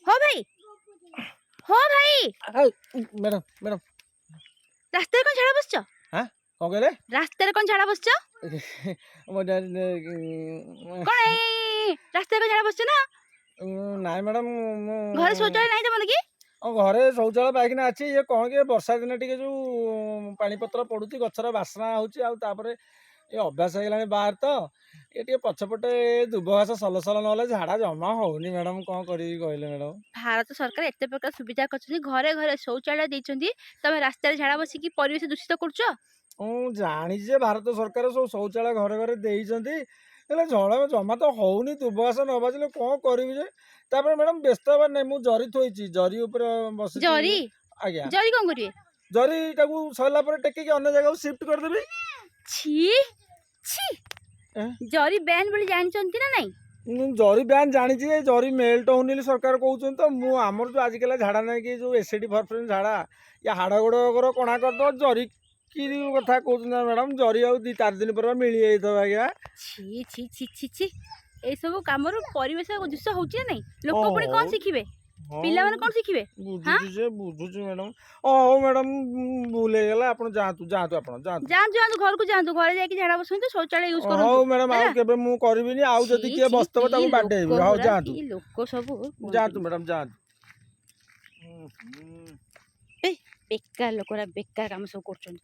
हो भाई, हो भाई, मैडम मैडम रास्ताରେ କଣ ଝାଡା ବସିଛ? हाँ कौन कहले ରାସ୍ତାରେ କଣ ଝାଡା ବସିଛ? କଣ ଏଇ ରାସ୍ତାରେ କଣ ଝାଡା ବସିଛ ନା? ନାଇଁ ମ୍ୟାଡ଼ାମ ଘରେ ଶୌଚାଳୟ ନାହିଁ ତମର କି? ଘରେ ଶୌଚାଳୟ ପାଇଖିନା ଅଛି। ଇଏ କ'ଣ କି ବର୍ଷା ଦିନେ ଟିକେ ଯୋଉ ପାଣିପତ୍ର ପଡୁଛି, ଗଛର ବାସ୍ନା ହଉଛି, ଆଉ ତାପରେ ଏ ଅଭ୍ୟାସ ହେଇଗଲାଣି ବାହାର ତ ଏ ଟିକେ ପଛପଟେ ଦୁବ ଘାସ ସଲସଲ ନହେଲେ ଝାଡ଼ା ଜମା ହଉନି ମ୍ୟାଡ଼ାମ। କ'ଣ କରିବି କହିଲେ ମ୍ୟାଡ଼ାମ? ଭାରତ ସରକାର ଏତେ ପ୍ରକାର ସୁବିଧା କରିଛନ୍ତି, ଘରେ ଘରେ ଶୌଚାଳୟ ଦେଇଛନ୍ତି, ତମେ ରାସ୍ତାରେ ଝାଡା ବସିକି ପରିବେଶ ଦୂଷିତ କରୁଛ? ମୁଁ ଜାଣିଛି ଯେ ଭାରତ ସରକାର ସବୁ ଶୌଚାଳୟ ଘରେ ଘରେ ଦେଇଛନ୍ତି, ହେଲେ ଜମା ତ ହଉନି। ଦୁବ ଘାସ ନ ବାଜିଲେ କ'ଣ କରିବି ଯେ? ତାପରେ ମ୍ୟାଡ଼ାମ ବ୍ୟସ୍ତ ହେବାର ନାହିଁ, ମୁଁ ଜରି ଥୋଇଛି, ଜରି ଉପରେ ବସିଛି। ଜରି ଆଜ୍ଞା, ଜରି କଣ କରିବେ? ଜରିଟାକୁ ସରିଲା ପରେ ଟେକିକି ଅନ୍ୟ ଜାଗାକୁ ସିଫ୍ଟ କରିଦେବି। छी छी, ଜରି ବ୍ୟାନ୍ ବୋଲି ଜାଣିଛନ୍ତି ନା ନାଇଁ? ମୁଁ ଜରି ବ୍ୟାନ୍ ଜାଣିଛି, ଏ ଜରି ମେଲ୍ଟ ହଉନି ବୋଲି ସରକାର କହୁଛନ୍ତି ତ। ମୁଁ ଆମର ଯୋଉ ଆଜିକାଲି ଝାଡ଼ା ନାଇକି ଯୋଉ ଏସିଡି ଫର୍ଫରିନ୍ ଝାଡ଼ା, ଇଏ ହାଡ଼ ଗୋଡ଼ର କଣା କରିଦେବ। ଜରି କି କଥା କହୁଛନ୍ତି ନା ମ୍ୟାଡ଼ାମ? ଜରି ଆଉ 2-4 ଦିନ ପରେ ମିଳିଯାଇଥିବ ଆଜ୍ଞା। ଛି ଛି ଛି ଛି ଛି, ଏଇସବୁ କାମରୁ ପରିବେଶ ଦୂଷିତ ହଉଛି ନା ନାଇଁ? ଲୋକ ପୁଣି ହଉ କଣ ଶିଖିବେ? ପିଲାମାନେ କଣ ଶିଖିବେ? ବୁଝୁଛି ମ୍ୟାଡ଼ାମ। ହଉ ମ୍ୟାଡ଼ାମ, ଭୁଲ ହେଇଗଲା। ଆପଣ ଯାଆନ୍ତୁ ଆପଣ ଯାଆନ୍ତୁ। ଯାଆନ୍ତୁ ଘରକୁ ଯାଆନ୍ତୁ, ଘରେ ଯାଇକି ଝାଡା ବସନ୍ତୁ, ଶୌଚାଳୟ ୟୁଜ କରନ୍ତୁ। ହଉ ମ୍ୟାଡ଼ାମ, ଆଉ କେବେ ମୁଁ କରିବିନି। ଆଉ ଯଦି କିଏ ବସିଥିବ ତାକୁ ବାଡେଇବି। ହଉ ଯାଆନ୍ତୁ, ଲୋକ ସବୁ ମ୍ୟାଡ଼ାମ ଯାଆନ୍ତୁ। ବେକାର ଲୋକରା ବେକାର କାମ ସବୁ କରୁଛନ୍ତି।